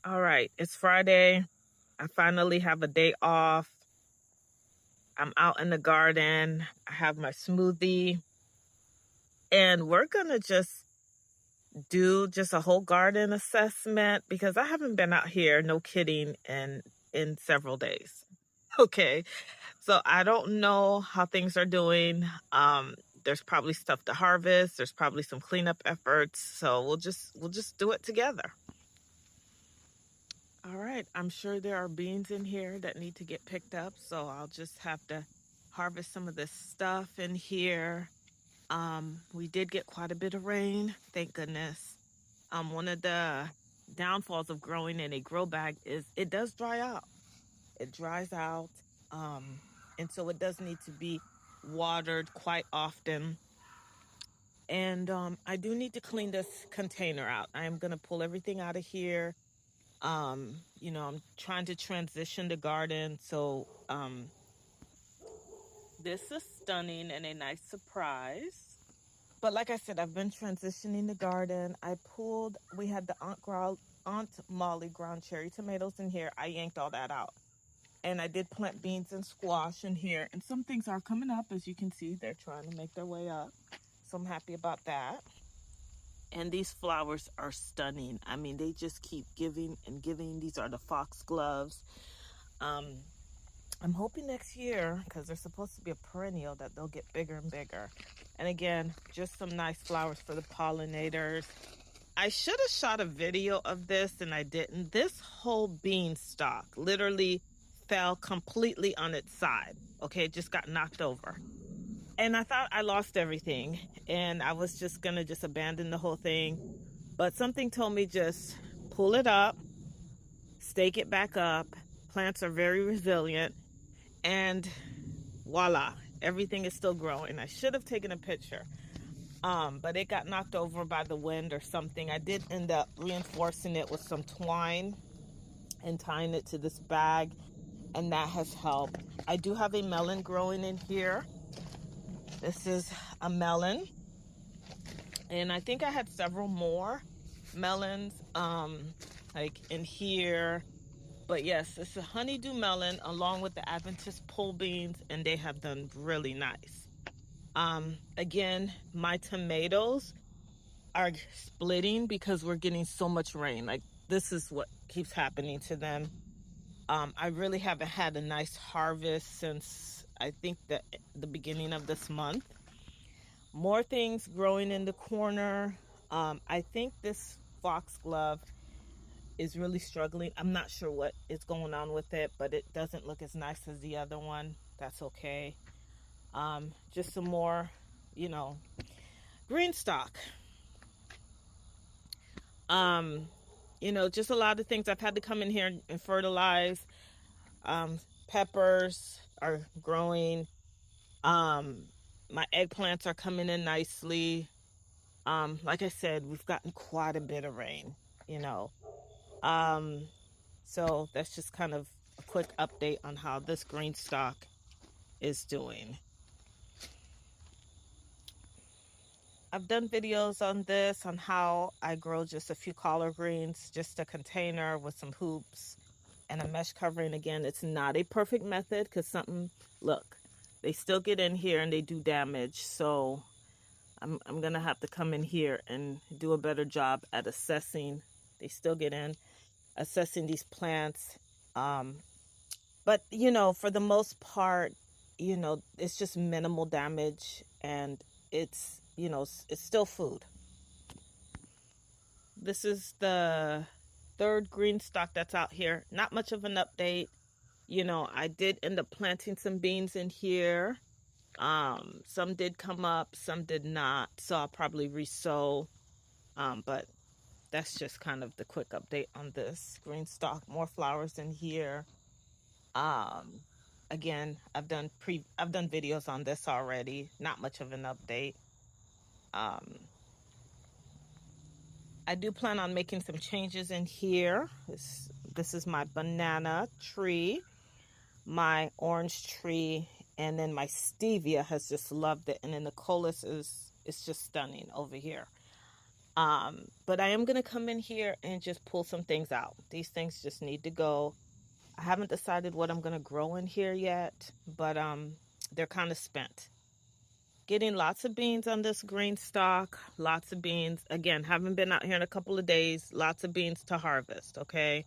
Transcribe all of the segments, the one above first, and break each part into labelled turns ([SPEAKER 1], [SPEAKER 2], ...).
[SPEAKER 1] All right, it's Friday. I finally have a day off. I'm out in the garden. I have my smoothie, and we're going to just do just a whole garden assessment because I haven't been out here, no kidding, in several days. Okay. So I don't know how things are doing. There's probably stuff to harvest, there's probably some cleanup efforts, so we'll just do it together. All right, I'm sure there are beans in here that need to get picked up, so I'll just have to harvest some of this stuff in here. We did get quite a bit of rain, thank goodness. One of the downfalls of growing in a grow bag is it does dry out. It dries out, um, and so it does need to be watered quite often. And I do need to clean this container out. I am going to pull everything out of here. I'm trying to transition the garden. So this is stunning and a nice surprise. But like I said, I've been transitioning the garden. We had the Aunt Molly ground cherry tomatoes in here. I yanked all that out. And I did plant beans and squash in here. And some things are coming up. As you can see, they're trying to make their way up. So I'm happy about that. And these flowers are stunning. I mean, they just keep giving and giving. These are the foxgloves. Um, I'm hoping next year, because they're supposed to be a perennial, that they'll get bigger and bigger. And again, just some nice flowers for the pollinators. I should have shot a video of this and I didn't. This whole beanstalk literally fell completely on its side. Okay, it just got knocked over. And I thought I lost everything and I was just gonna just abandon the whole thing. But something told me just pull it up, stake it back up. Plants are very resilient, and voila, everything is still growing. I should have taken a picture, but it got knocked over by the wind or something. I did end up reinforcing it with some twine and tying it to this bag, and that has helped. I do have a melon growing in here. This is a melon, and I think I had several more melons, like in here. But yes, it's a honeydew melon along with the Adventist pole beans, and they have done really nice. Again, my tomatoes are splitting because we're getting so much rain. Like, this is what keeps happening to them. I really haven't had a nice harvest since I think the beginning of this month. More things growing in the corner. I think this foxglove is really struggling. I'm not sure what is going on with it, but it doesn't look as nice as the other one. That's okay. Just some more, you know, green stock. Um, just a lot of things. I've had to come in here and fertilize. Peppers are growing. My eggplants are coming in nicely. Like I said, we've gotten quite a bit of rain, you know. Um, so that's just kind of a quick update on how this green stock is doing. I've done videos on this, on how I grow just a few collard greens, just a container with some hoops and a mesh covering. Again, it's not a perfect method because look, they still get in here and they do damage. So I'm going to have to come in here and do a better job at assessing. They still get in, assessing these plants. But, for the most part, it's just minimal damage and it's still food. This is the third green stock that's out here. Not much of an update. I did end up planting some beans in here. Some did come up, some did not. So I'll probably resow. But that's just kind of the quick update on this green stock. More flowers in here. Um, Again, I've done videos on this already. Not much of an update. Um, I do plan on making some changes in here. This is my banana tree, my orange tree, and then my stevia has just loved it. And then the colis is just stunning over here. But I am going to come in here and just pull some things out. These things just need to go. I haven't decided what I'm going to grow in here yet, but they're kind of spent. Getting lots of beans on this green stalk, lots of beans. Again, haven't been out here in a couple of days, lots of beans to harvest, okay?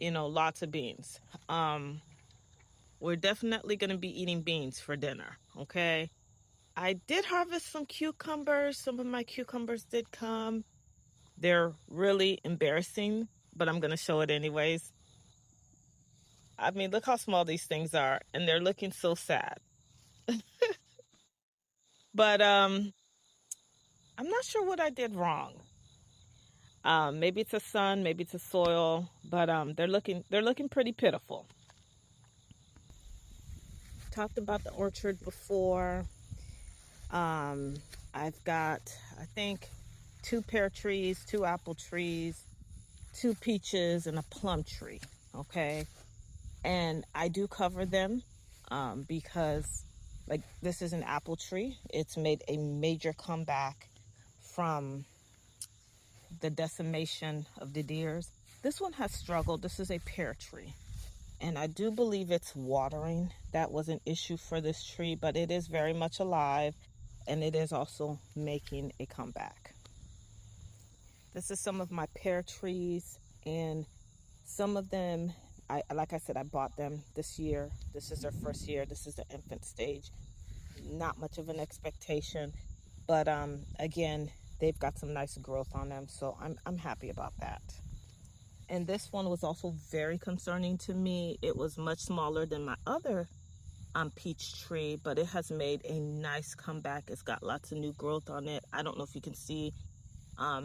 [SPEAKER 1] Lots of beans. We're definitely going to be eating beans for dinner, okay? I did harvest some cucumbers. Some of my cucumbers did come. They're really embarrassing, but I'm going to show it anyways. I mean, look how small these things are, and they're looking so sad. But I'm not sure what I did wrong. Maybe it's a sun, maybe it's a soil, but they're looking pretty pitiful. Talked about the orchard before. I've got, I think, 2 pear trees, 2 apple trees, 2 peaches, and a plum tree. Okay, and I do cover them because, like, this is an apple tree. It's made a major comeback from the decimation of the deers. This one has struggled. This is a pear tree, and I do believe it's watering. That was an issue for this tree, but it is very much alive, and it is also making a comeback. This is some of my pear trees, and some of them, like I said, I bought them this year. This is their first year. This is the infant stage. Not much of an expectation, but again, they've got some nice growth on them, so I'm happy about that. And this one was also very concerning to me. It was much smaller than my other peach tree, but it has made a nice comeback. It's got lots of new growth on it. I don't know if you can see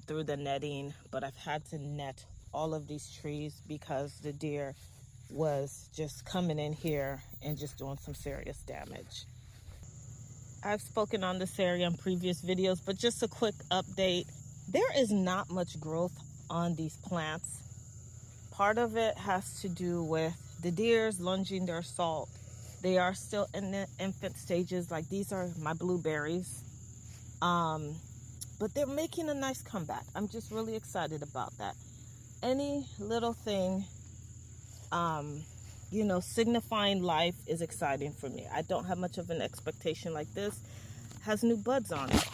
[SPEAKER 1] through the netting, but I've had to net all of these trees because the deer was just coming in here and just doing some serious damage. I've spoken on this area in previous videos, but just a quick update. There is not much growth on these plants. Part of it has to do with the deers lunging their salt. They are still in the infant stages. Like, these are my blueberries. But they're making a nice comeback. I'm just really excited about that. Any little thing, signifying life is exciting for me. I don't have much of an expectation. Like, this has new buds on it.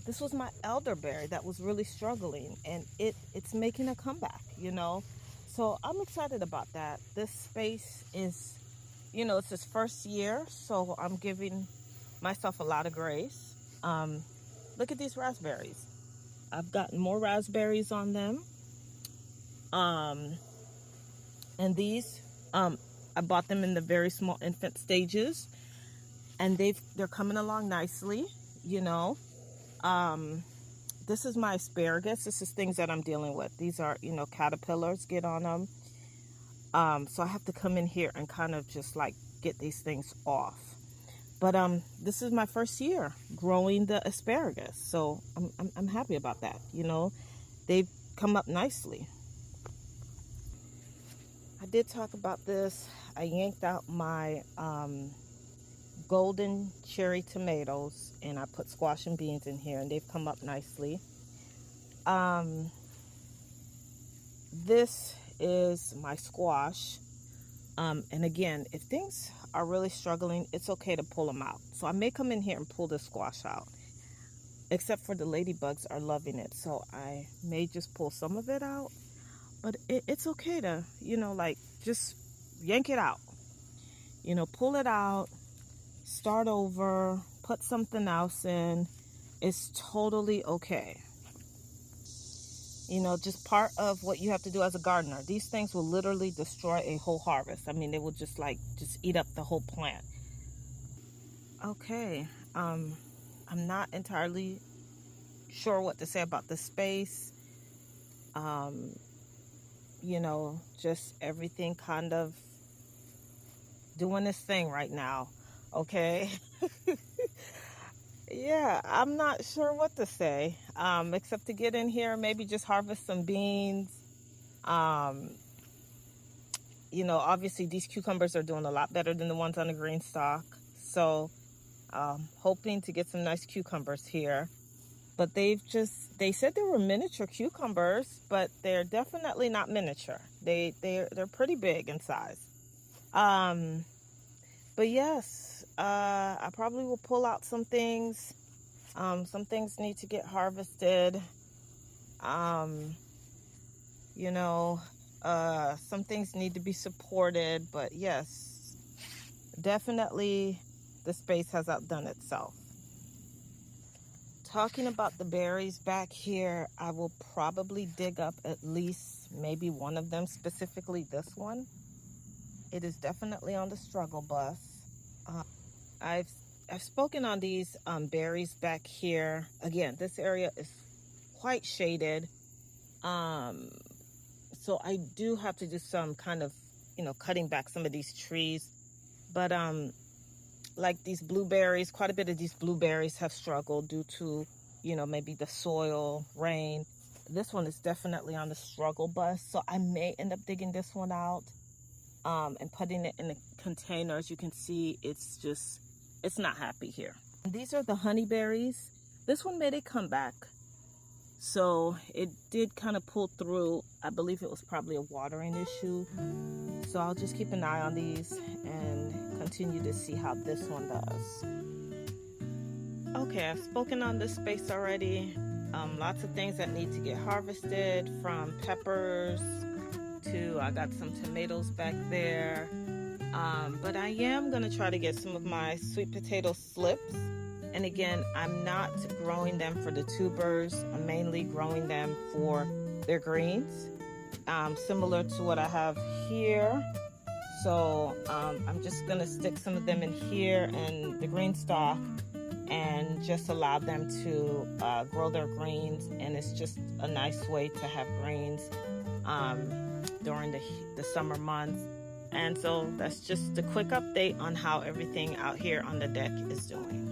[SPEAKER 1] This was my elderberry that was really struggling, and it's making a comeback, So I'm excited about that. This space is, it's his first year, so I'm giving myself a lot of grace. Look at these raspberries. I've gotten more raspberries on them. And these, I bought them in the very small infant stages, and they're coming along nicely, This is my asparagus. This is things that I'm dealing with. These are, caterpillars get on them. So I have to come in here and kind of just like get these things off. But this is my first year growing the asparagus, so I'm happy about that. They've come up nicely. I did talk about this. I yanked out my golden cherry tomatoes, and I put squash and beans in here, and they've come up nicely. This is my squash. And again, if things are really struggling, it's okay to pull them out. So I may come in here and pull the squash out, except for the ladybugs are loving it. So I may just pull some of it out, but it's okay to, just yank it out, pull it out, start over, put something else in. It's totally okay. Just part of what you have to do as a gardener. These things will literally destroy a whole harvest. I mean, they will just eat up the whole plant. Okay, I'm not entirely sure what to say about the space. Just everything kind of doing this thing right now. Okay. Yeah, I'm not sure what to say, except to get in here, maybe just harvest some beans. Obviously these cucumbers are doing a lot better than the ones on the green stalk. So, hoping to get some nice cucumbers here. But they said they were miniature cucumbers, but they're definitely not miniature. They're pretty big in size. Um, but yes, I probably will pull out some things. Some things need to get harvested. Um, you know, some things need to be supported, but yes, definitely the space has outdone itself. Talking about the berries back here, I will probably dig up at least maybe one of them, specifically this one. It is definitely on the struggle bus. Uh, I've spoken on these berries back here. Again, this area is quite shaded. So I do have to do some kind of, cutting back some of these trees. But like these blueberries, quite a bit of these blueberries have struggled due to, maybe the soil, rain. This one is definitely on the struggle bus. So I may end up digging this one out and putting it in a container. As you can see, it's not happy here. These are the honeyberries. This one made a comeback. So it did kind of pull through. I believe it was probably a watering issue. So I'll just keep an eye on these and continue to see how this one does. Okay, I've spoken on this space already. Lots of things that need to get harvested, from peppers to I got some tomatoes back there. But I am gonna try to get some of my sweet potato slips. And again, I'm not growing them for the tubers. I'm mainly growing them for their greens, similar to what I have here. So I'm just gonna stick some of them in here and the green stalk and just allow them to grow their greens. And it's just a nice way to have greens during the summer months. And so that's just a quick update on how everything out here on the deck is doing.